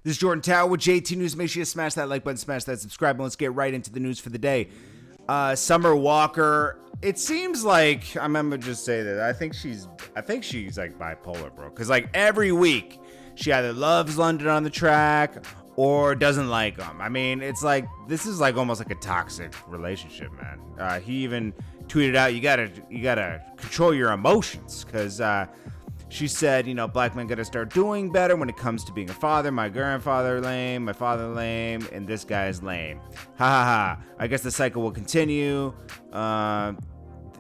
This is Jordan Tower with JT News. Make sure you smash that like button, smash that subscribe button. Let's get right into the news for the day. Summer Walker. It seems like, I'm gonna just say that I think she's like bipolar, bro. Cause like every week she either loves London on the track or doesn't like him. I mean, it's like, this is like almost like a toxic relationship, man. He even tweeted out, you gotta control your emotions, because she said, you know, black men gotta start doing better when it comes to being a father. My grandfather lame, my father lame, and this guy is lame. Ha ha ha. I guess the cycle will continue.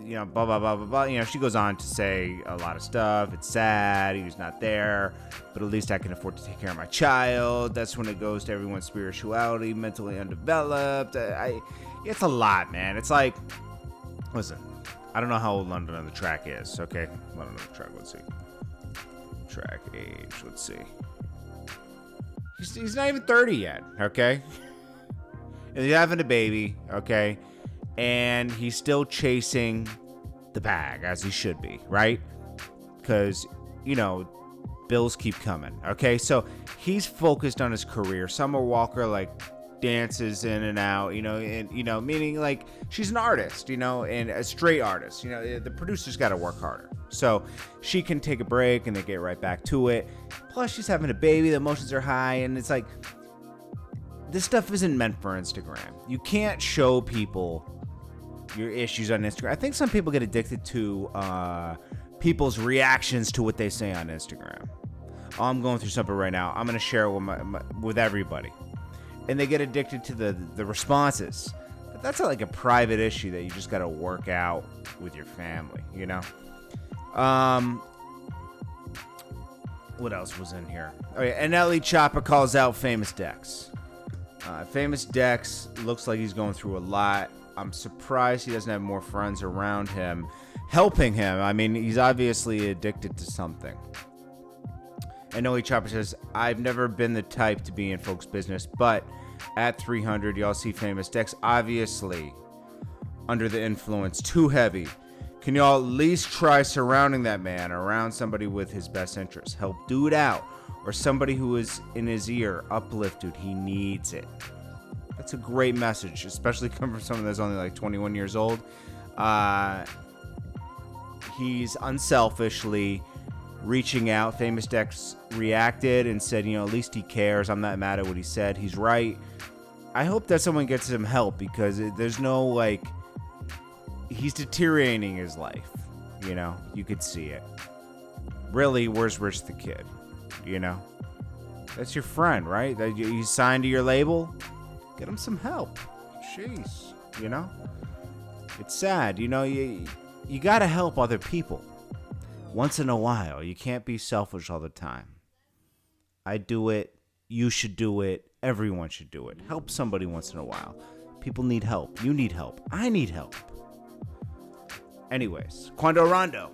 You know, blah, blah, blah, blah, blah. You know, she goes on to say a lot of stuff. It's sad. He was not there, but at least I can afford to take care of my child. That's when it goes to everyone's spirituality, mentally undeveloped. It's a lot, man. It's like, listen, I don't know how old London on the track is. Okay, London on the track, let's see. Track age, let's see. He's not even 30 yet, okay? And he's having a baby, okay? And he's still chasing the bag, as he should be, right? Because, you know, bills keep coming, okay? So he's focused on his career. Summer Walker, like, dances in and out, you know, and, you know, meaning, like, she's an artist, you know, and a straight artist. You know, the producer's got to work harder. So she can take a break and they get right back to it. Plus, she's having a baby. The emotions are high, and it's like, this stuff isn't meant for Instagram. You can't show people your issues on Instagram. I think some people get addicted to people's reactions to what they say on Instagram. Oh, I'm going through something right now. I'm going to share it with everybody. And they get addicted to the responses. But that's like a private issue that you just got to work out with your family, you know? What else was in here? Oh yeah, NLE Choppa calls out Famous Dex. Famous Dex looks like he's going through a lot. I'm surprised he doesn't have more friends around him helping him. I mean, he's obviously addicted to something. NLE Choppa says, I've never been the type to be in folks' business, but at 300, y'all see Famous Dex obviously under the influence, too heavy. Can y'all at least try surrounding that man around somebody with his best interests? Help dude out, or somebody who is in his ear, uplift dude. He needs it. That's a great message, especially coming from someone that's only like 21 years old. He's unselfishly reaching out. Famous Dex reacted and said, you know, at least he cares. I'm not mad at what he said. He's right. I hope that someone gets him help, because there's no, like, he's deteriorating his life. You know, you could see it. Really, where's Rich the Kid? You know, that's your friend, right? That you signed to your label. Get him some help. Jeez, you know? It's sad. You know, you got to help other people. Once in a while. You can't be selfish all the time. I do it. You should do it. Everyone should do it. Help somebody once in a while. People need help. You need help. I need help. Anyways, Quando Rondo.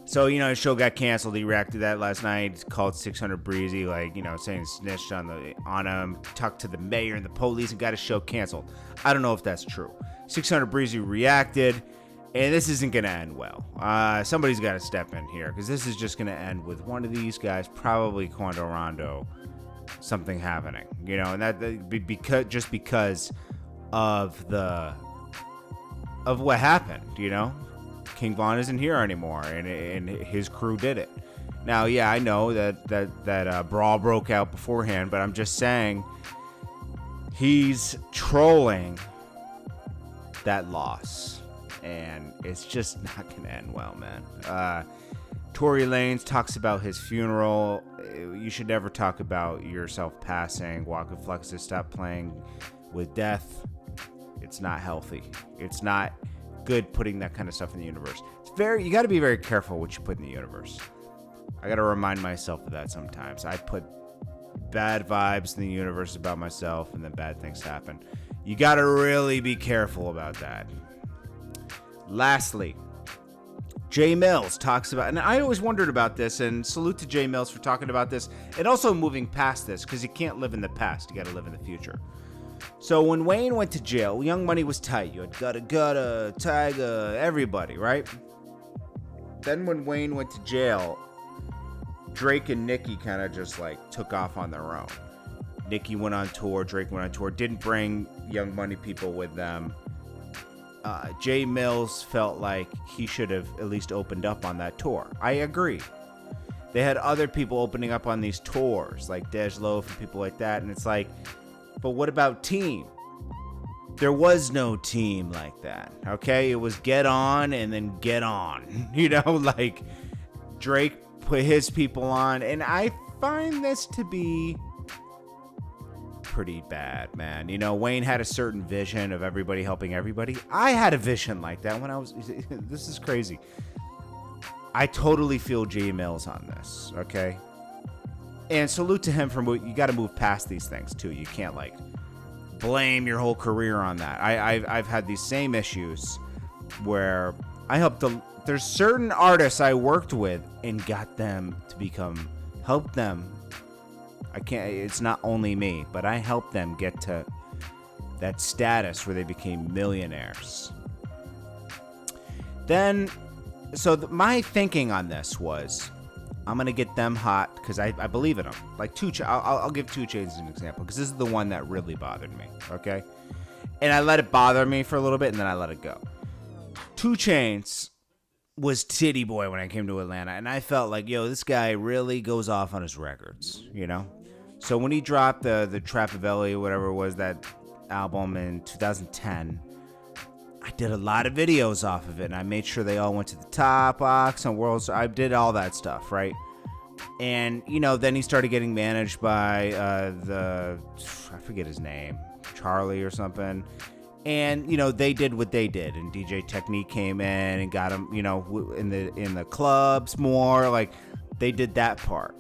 So, you know, his show got canceled. He reacted to that last night. Called 600Breezy, like, you know, saying snitched on him, talked to the mayor and the police and got his show canceled. I don't know if that's true. 600Breezy reacted, and this isn't going to end well. Somebody's got to step in here, because this is just going to end with one of these guys, probably Quando Rondo, something happening, you know, and that because of what happened, you know. King Von isn't here anymore, and his crew did it. Now, yeah, I know that brawl broke out beforehand, but I'm just saying he's trolling that loss, and it's just not going to end well, man. Tory Lanez talks about his funeral. You should never talk about yourself passing. Waka Flocka says, stop playing with death. It's not healthy. It's not good putting that kind of stuff in the universe. You got to be very careful what you put in the universe. I got to remind myself of that sometimes. I put bad vibes in the universe about myself, and then bad things happen. You got to really be careful about that. Lastly, Jae Millz talks about, and I always wondered about this, and salute to Jae Millz for talking about this, and also moving past this, because you can't live in the past. You got to live in the future. So when Wayne went to jail, Young Money was tight. You had Gutta, Tyga, everybody, right? Then when Wayne went to jail, Drake and Nicki kind of just like took off on their own. Nicki went on tour, Drake went on tour, didn't bring Young Money people with them. Jae Millz felt like he should have at least opened up on that tour. I agree. They had other people opening up on these tours, like Dej Loaf and people like that, and it's like, but what about Team? There was no Team like that, okay? It was get on and then get on, like Drake put his people on, and I find this to be pretty bad, man. Wayne had a certain vision of everybody helping everybody. I had a vision like that when I was, this is crazy. I totally feel Jae Millz on this, okay? And salute to him for, you got to move past these things too. You can't like blame your whole career on that. I've had these same issues where I helped there's certain artists I worked with and got them to help them. It's not only me, but I helped them get to that status where they became millionaires. Then, my thinking on this was, I'm going to get them hot because I believe in them. Like I'll give 2 Chainz as an example because this is the one that really bothered me, okay? And I let it bother me for a little bit and then I let it go. 2 Chainz was titty boy when I came to Atlanta, and I felt like, this guy really goes off on his records, So when he dropped the Trappavelli or whatever it was, that album in 2010, I did a lot of videos off of it, and I made sure they all went to the top box on Worlds. I did all that stuff, right? And, then he started getting managed by I forget his name, Charlie or something. And, they did what they did, and DJ Technique came in and got him, in the clubs more. Like, they did that part.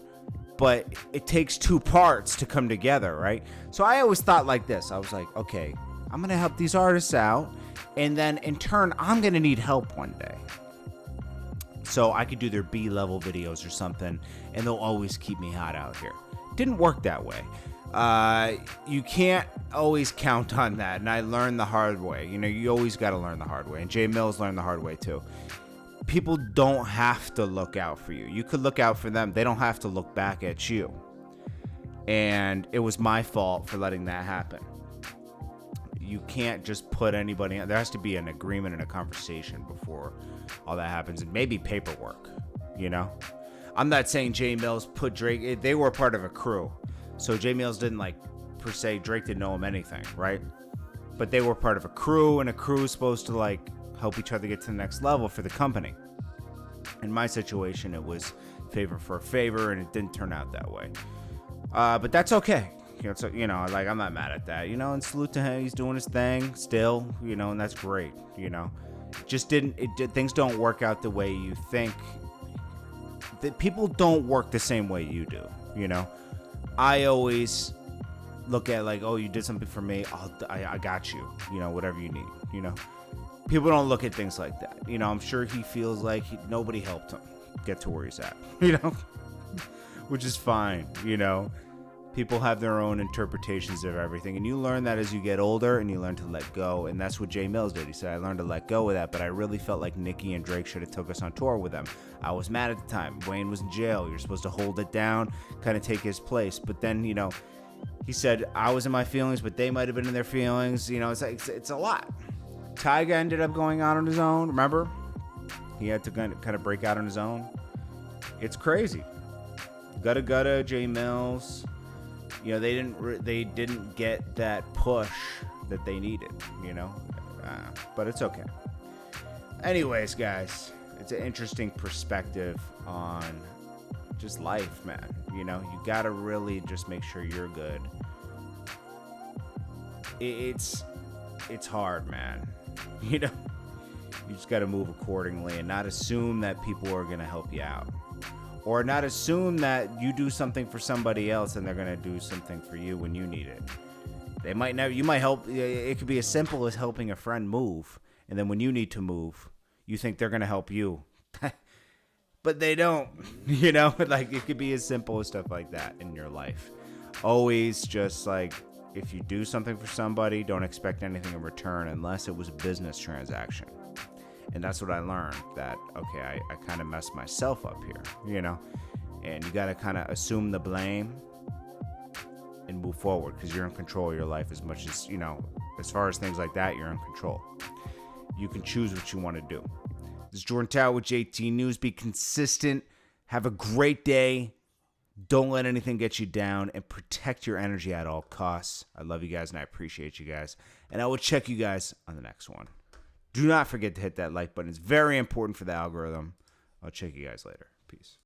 But it takes 2 parts to come together, right? So I always thought like this. I was like, okay, I'm going to help these artists out, and then in turn, I'm going to need help one day. So I could do their B-level videos or something, and they'll always keep me hot out here. Didn't work that way. You can't always count on that, and I learned the hard way. You always got to learn the hard way, and Jae Millz learned the hard way too. People don't have to look out for you. You could look out for them. They don't have to look back at you. And it was my fault for letting that happen. You can't just put anybody in. There has to be an agreement and a conversation before all that happens, and maybe paperwork, I'm not saying Jae Millz put Drake. They were part of a crew. So Jae Millz didn't per se, Drake didn't know him anything, right? But they were part of a crew, and a crew is supposed to help each other get to the next level for the company. In my situation, it was favor for a favor, and it didn't turn out that way. But that's okay. I'm not mad at that, and salute to him. He's doing his thing still, and that's great, things don't work out the way you think. That people don't work the same way you do, I always look at oh, you did something for me. I got you, whatever you need, People don't look at things like that. I'm sure he feels like nobody helped him get to where he's at, which is fine, People have their own interpretations of everything, and you learn that as you get older, and you learn to let go, and that's what Jae Millz did. He said, I learned to let go of that, but I really felt like Nicki and Drake should have took us on tour with them. I was mad at the time. Wayne was in jail. You're supposed to hold it down, kind of take his place, but then, he said, I was in my feelings, but they might have been in their feelings. It's a lot. Tyga ended up going out on his own, remember? He had to kind of break out on his own. It's crazy. Gutta Gutta, Jae Millz. They didn't get that push that they needed, but it's okay. Anyways, guys, it's an interesting perspective on just life, man. You gotta really just make sure you're good. It's hard, man. You just gotta move accordingly and not assume that people are gonna help you out. Or not assume that you do something for somebody else and they're going to do something for you when you need it. They might never, you might help. It could be as simple as helping a friend move. And then when you need to move, you think they're going to help you. But they don't, it could be as simple as stuff like that in your life. Always just if you do something for somebody, don't expect anything in return unless it was a business transaction. And that's what I learned, that, okay, I kind of messed myself up here, And you got to kind of assume the blame and move forward because you're in control of your life as much as, as far as things like that, you're in control. You can choose what you want to do. This is Jordan Tower with JT News. Be consistent. Have a great day. Don't let anything get you down, and protect your energy at all costs. I love you guys, and I appreciate you guys. And I will check you guys on the next one. Do not forget to hit that like button. It's very important for the algorithm. I'll check you guys later. Peace.